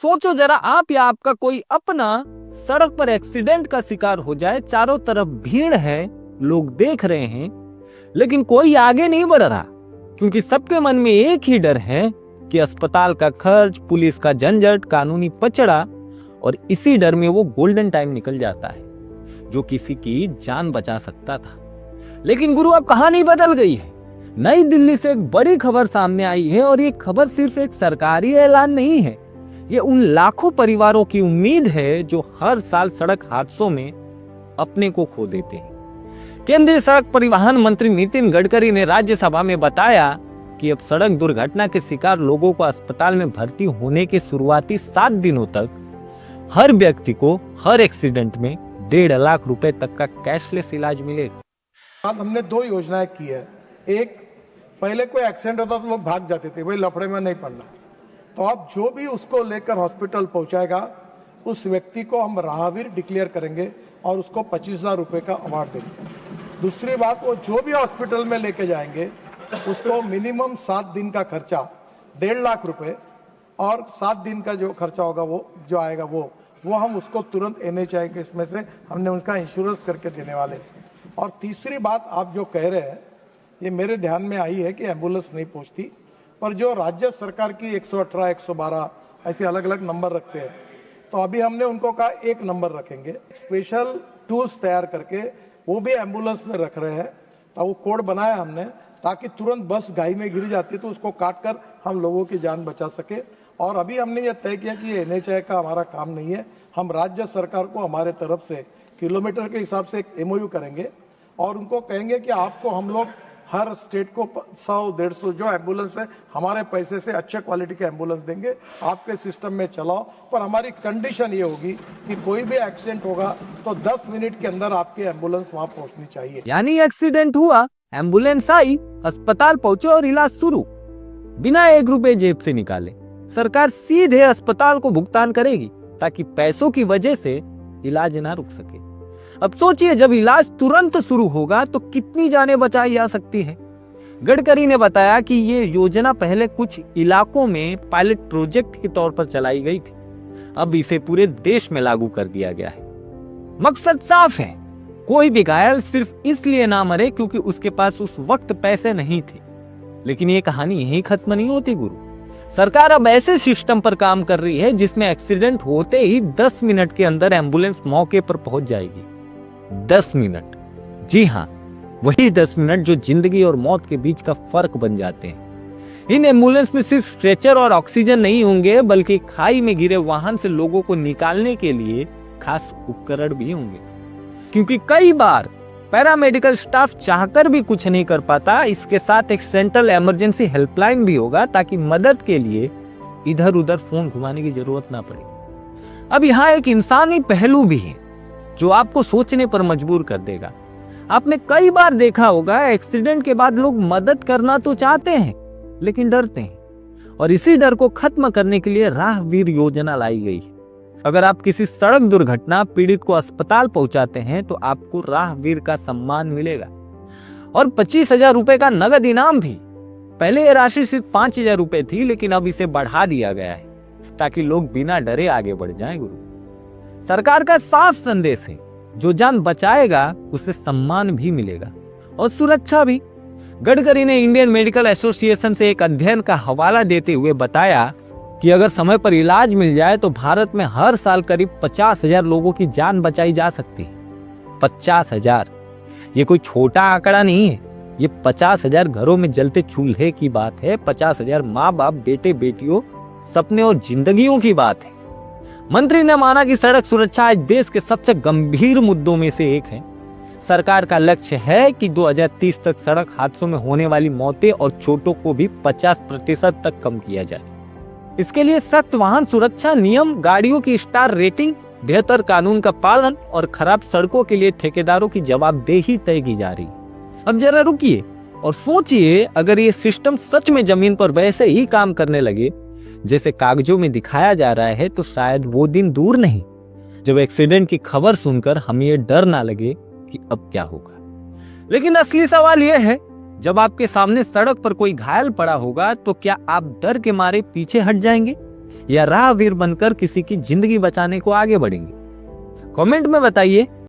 सोचो जरा, आप या आपका कोई अपना सड़क पर एक्सीडेंट का शिकार हो जाए, चारों तरफ भीड़ है, लोग देख रहे हैं, लेकिन कोई आगे नहीं बढ़ रहा, क्योंकि सबके मन में एक ही डर है कि अस्पताल का खर्च, पुलिस का झंझट, कानूनी पचड़ा, और इसी डर में वो गोल्डन टाइम निकल जाता है जो किसी की जान बचा सकता था। लेकिन गुरु, अब कहानी बदल गई है। नई दिल्ली से एक बड़ी खबर सामने आई है, और ये खबर सिर्फ एक सरकारी ऐलान नहीं है, ये उन लाखों परिवारों की उम्मीद है जो हर साल सड़क हादसों में अपने को खो देते हैं। केंद्रीय सड़क परिवहन मंत्री नितिन गडकरी ने राज्यसभा में बताया कि अब सड़क दुर्घटना के शिकार लोगों को अस्पताल में भर्ती होने के शुरुआती 7 दिनों तक हर व्यक्ति को हर एक्सीडेंट में 1.5 लाख रुपए तक का कैशलेस इलाज मिलेगा। अब हमने 2 योजनाएं की है। एक, पहले कोई एक्सीडेंट होता तो लोग भाग जाते थे, भाई लफड़े में नहीं पड़ना, तो अब जो भी उसको लेकर हॉस्पिटल पहुंचाएगा उस व्यक्ति को हम राहगीर डिक्लेयर करेंगे और उसको 25,000 रुपए का अवार्ड देंगे। दूसरी बात, वो जो भी हॉस्पिटल में लेके जाएंगे उसको मिनिमम 7 दिन का खर्चा 1.5 लाख रुपए, और 7 दिन का जो खर्चा होगा वो जो आएगा वो हम उसको तुरंत NHI के इसमें से हमने उनका इंश्योरेंस करके देने वाले। और तीसरी बात, आप जो कह रहे हैं ये मेरे ध्यान में आई है कि एम्बुलेंस नहीं पहुंचती, पर जो राज्य सरकार की 118, 112 ऐसे अलग अलग नंबर रखते हैं, तो अभी हमने उनको कहा एक नंबर रखेंगे। स्पेशल टूल्स तैयार करके वो भी एम्बुलेंस में रख रहे हैं, तो वो कोड बनाया हमने ताकि तुरंत बस गाय में गिर जाती है तो उसको काट कर हम लोगों की जान बचा सके। और अभी हमने ये तय किया कि ये NHI का हमारा काम नहीं है, हम राज्य सरकार को हमारे तरफ से किलोमीटर के हिसाब से एक MOU करेंगे और उनको कहेंगे कि आपको हम लोग हर स्टेट को 100-150 जो एम्बुलेंस है हमारे पैसे से अच्छे क्वालिटी के एम्बुलेंस देंगे, आपके सिस्टम में चलाओ। पर हमारी कंडीशन ये होगी कि कोई भी एक्सीडेंट होगा तो 10 मिनट के अंदर आपकी एम्बुलेंस वहां पहुंचनी चाहिए। यानी एक्सीडेंट हुआ, एम्बुलेंस आई, अस्पताल पहुंचे और इलाज शुरू, बिना 1 रुपए जेब से निकाले। सरकार सीधे अस्पताल को भुगतान करेगी ताकि पैसों की वजह से इलाज ना रुक सके। अब सोचिए, जब इलाज तुरंत शुरू होगा तो कितनी जानें बचाई जा सकती है। गडकरी ने बताया कि ये योजना पहले कुछ इलाकों में पायलट प्रोजेक्ट के तौर पर चलाई गई थी, अब इसे पूरे देश में लागू कर दिया गया है। मकसद साफ है, कोई भी घायल सिर्फ इसलिए ना मरे क्योंकि उसके पास उस वक्त पैसे नहीं थे। लेकिन ये कहानी यहीं खत्म नहीं होती गुरु। सरकार अब ऐसे सिस्टम पर काम कर रही है जिसमें एक्सीडेंट होते ही 10 मिनट के अंदर एम्बुलेंस मौके पर पहुंच जाएगी। 10 मिनट, जी हाँ, वही 10 मिनट जो जिंदगी और मौत के बीच का फर्क बन जाते हैं। इन एम्बुलेंस में सिर्फ स्ट्रेचर और ऑक्सीजन नहीं होंगे, बल्कि खाई में गिरे वाहन से लोगों को निकालने के लिए खास उपकरण भी होंगे, क्योंकि कई बार पैरामेडिकल स्टाफ चाहकर भी कुछ नहीं कर पाता। इसके साथ एक सेंट्रल इमरजेंसी हेल्पलाइन भी होगा ताकि मदद के लिए इधर उधर फोन घुमाने की जरूरत ना पड़े। अब यहाँ एक इंसानी पहलू भी है जो आपको सोचने पर मजबूर कर देगा। आपने कई बार देखा होगा, एक्सीडेंट के बाद लोग मदद करना तो चाहते हैं लेकिन डरते हैं, और इसी डर को खत्म करने के लिए राहगीर योजना लाई गई है। अगर आप किसी सड़क दुर्घटना पीड़ित को अस्पताल पहुंचाते हैं तो आपको राहगीर का सम्मान मिलेगा और 25,000 रुपए का नगद इनाम भी। पहले यह राशि सिर्फ 5,000 रुपए थी, लेकिन अब इसे बढ़ा दिया गया है ताकि लोग बिना डरे आगे बढ़ जाएं गुरु। सरकार का साफ संदेश है, जो जान बचाएगा उसे सम्मान भी मिलेगा और सुरक्षा भी। गडकरी ने इंडियन मेडिकल एसोसिएशन से एक अध्ययन का हवाला देते हुए बताया कि अगर समय पर इलाज मिल जाए तो भारत में हर साल करीब 50,000 लोगों की जान बचाई जा सकती है। 50,000, ये कोई छोटा आंकड़ा नहीं है, ये 50,000 घरों में जलते चूल्हे की बात है। 50,000 माँ बाप, बेटे बेटियों, सपने और जिंदगियों की बात है। मंत्री ने माना कि सड़क सुरक्षा आज देश के सबसे गंभीर मुद्दों में से एक है। सरकार का लक्ष्य है कि 2030 तक सड़क हादसों में होने वाली मौतें और चोटों को भी 50% तक कम किया जाए। इसके लिए सख्त वाहन सुरक्षा नियम, गाड़ियों की स्टार रेटिंग, बेहतर कानून का पालन और खराब सड़कों के लिए ठेकेदारों की जवाबदेही तय की जा रही। अब जरा रुकिए और सोचिए, अगर ये सिस्टम सच में जमीन पर वैसे ही काम करने लगे जैसे कागजों में दिखाया जा रहा है, तो शायद वो दिन दूर नहीं जब एक्सीडेंट की खबर सुनकर हमें ये डर ना लगे कि अब क्या होगा। लेकिन असली सवाल यह है, जब आपके सामने सड़क पर कोई घायल पड़ा होगा तो क्या आप डर के मारे पीछे हट जाएंगे या राहगीर बनकर किसी की जिंदगी बचाने को आगे बढ़ेंगे? कमेंट में बताइए